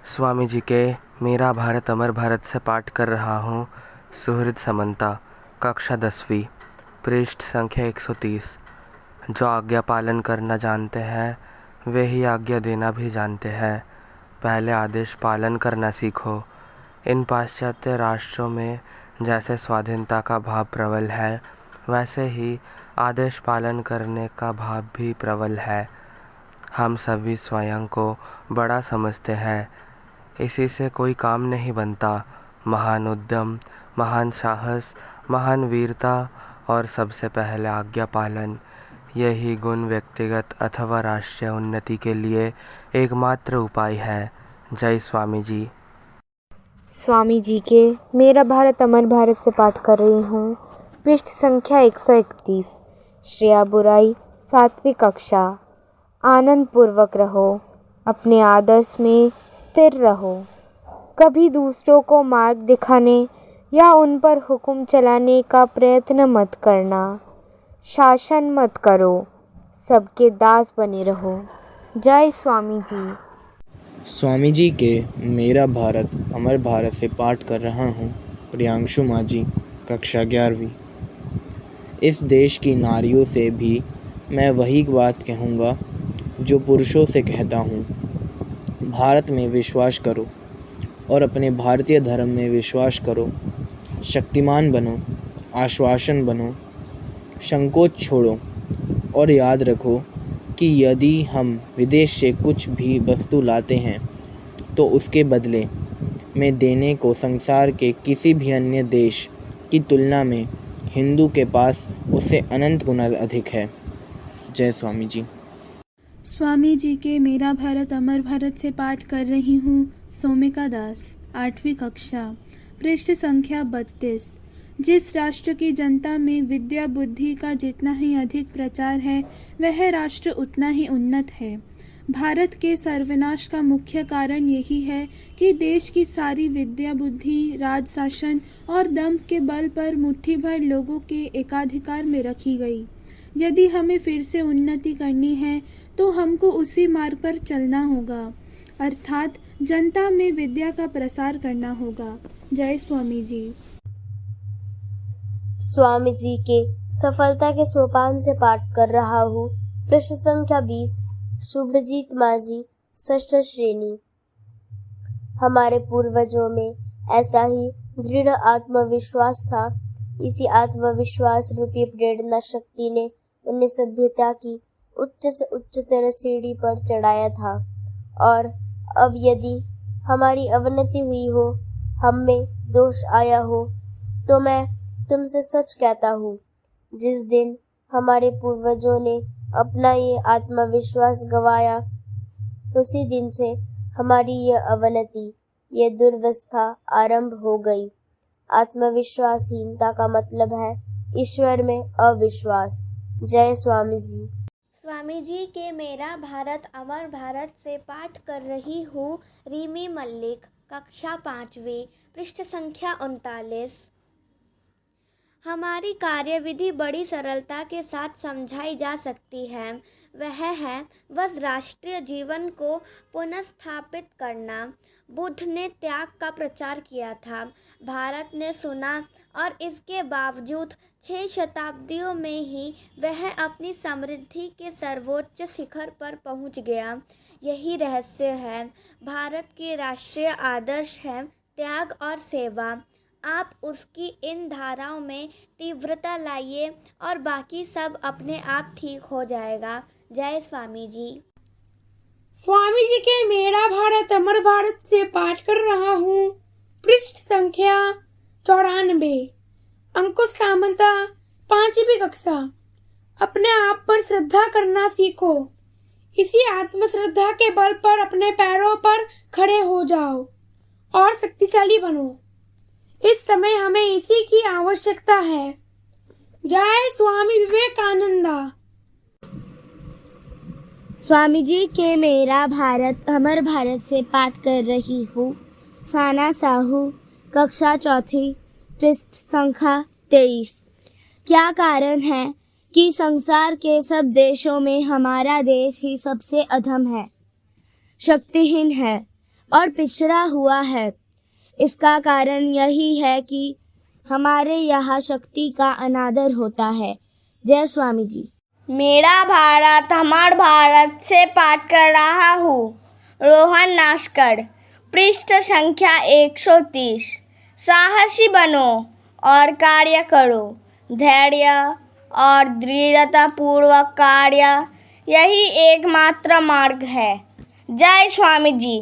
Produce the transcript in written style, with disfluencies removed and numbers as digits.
स्वामी जी के मेरा भारत अमर भारत से पाठ कर रहा हूँ। सुहृद समंता, कक्षा 10वीं, पृष्ठ संख्या 130। जो आज्ञा पालन करना जानते हैं वे ही आज्ञा देना भी जानते हैं। पहले आदेश पालन करना सीखो। इन पाश्चात्य राष्ट्रों में जैसे स्वाधीनता का भाव प्रबल है, वैसे ही आदेश पालन करने का भाव भी प्रबल है। हम सभी स्वयं को बड़ा समझते हैं, इसी से कोई काम नहीं बनता। महान उद्यम, महान साहस, महान वीरता और सबसे पहले आज्ञा पालन, यही गुण व्यक्तिगत अथवा राष्ट्रीय उन्नति के लिए एकमात्र उपाय है। जय स्वामी जी। स्वामी जी के मेरा भारत अमर भारत से पाठ कर रही हूँ। पृष्ठ संख्या 131। श्रेया बुराई, 7वीं कक्षा। आनंद पूर्वक रहो, अपने आदर्श में स्थिर रहो। कभी दूसरों को मार्ग दिखाने या उन पर हुक्म चलाने का प्रयत्न मत करना। शासन मत करो, सबके दास बने रहो। जय स्वामी जी। स्वामी जी के मेरा भारत अमर भारत से पाठ कर रहा हूँ। प्रियांशु माझी, कक्षा 11वीं। इस देश की नारियों से भी मैं वही बात कहूँगा जो पुरुषों से कहता हूँ। भारत में विश्वास करो और अपने भारतीय धर्म में विश्वास करो। शक्तिमान बनो, आश्वासन बनो, संकोच छोड़ो और याद रखो कि यदि हम विदेश से कुछ भी वस्तु लाते हैं तो उसके बदले में देने को संसार के किसी भी अन्य देश की तुलना में हिंदू के पास उससे अनंत गुना अधिक है। जय स्वामी जी। स्वामी जी के मेरा भारत अमर भारत से पाठ कर रही हूँ। सोमिका दास, 8वीं कक्षा, पृष्ठ संख्या 32। जिस राष्ट्र की जनता में विद्या बुद्धि का जितना ही अधिक प्रचार है, वह राष्ट्र उतना ही उन्नत है। भारत के सर्वनाश का मुख्य कारण यही है कि देश की सारी विद्या बुद्धि राज शासन और दंभ के बल पर मुट्ठी भर लोगों के एकाधिकार में रखी गई। यदि हमें फिर से उन्नति करनी है तो हमको उसी मार्ग पर चलना होगा, अर्थात जनता में विद्या का प्रसार करना होगा। जय स्वामी जी। स्वामी जी के सफलता के सोपान से पाठ कर रहा हूँ। पृष्ठ संख्या 20। शुभजीत माझी, 6ठ श्रेणी। हमारे पूर्वजों में ऐसा ही दृढ़ आत्मविश्वास था। इसी आत्मविश्वास रूपी प्रेरणा शक्ति ने उन्हें सभ्यता की उच्च से उच्चतर सीढ़ी पर चढ़ाया था। और अब यदि हमारी अवनति हुई हो, हम में दोष आया हो, तो मैं तुमसे सच कहता हूँ, जिस दिन हमारे पूर्वजों ने अपना ये आत्मविश्वास गवाया, उसी दिन से हमारी यह अवनति, ये दुर्वस्था आरंभ हो गई। आत्मविश्वासहीनता का मतलब है ईश्वर में अविश्वास। जय स्वामी जी। स्वामी जी के मेरा भारत अमर भारत से पाठ कर रही हूँ। रीमी मल्लिक, कक्षा 5वीं, पृष्ठ संख्या 39। हमारी कार्यविधि बड़ी सरलता के साथ समझाई जा सकती है। वह है बस राष्ट्रीय जीवन को पुनर्स्थापित करना। बुद्ध ने त्याग का प्रचार किया था। भारत ने सुना और इसके बावजूद 6 शताब्दियों में ही वह अपनी समृद्धि के सर्वोच्च शिखर पर पहुंच गया। यही रहस्य है। भारत के राष्ट्रीय आदर्श है त्याग और सेवा। आप उसकी इन धाराओं में तीव्रता लाइए और बाकी सब अपने आप ठीक हो जाएगा। जय स्वामी जी। स्वामी जी के मेरा भारत अमर भारत से पाठ कर रहा हूँ। पृष्ठ संख्या 94। अंकुश सामंता, 5वीं कक्षा। अपने आप पर श्रद्धा करना सीखो। इसी आत्मश्रद्धा के बल पर अपने पैरों पर खड़े हो जाओ और शक्तिशाली बनो। इस समय हमें इसी की आवश्यकता है। जय स्वामी विवेकानंदा। स्वामी जी के मेरा भारत अमर भारत से पाठ कर रही हूँ। साना साहू, कक्षा 4वीं, पृष्ठ संख्या 23। क्या कारण है कि संसार के सब देशों में हमारा देश ही सबसे अधम है, शक्तिहीन है, और पिछड़ा हुआ है। इसका कारण यही है कि हमारे यहाँ शक्ति का अनादर होता है। जय स्वामी जी। मेरा भारत हमार भारत से पाठ कर रहा हूँ रोहन नास्कर। पृष्ठ संख्या 130। साहसी बनो और कार्य करो। धैर्य और दृढ़ता पूर्वक कार्य यही एकमात्र मार्ग है। जय स्वामी जी।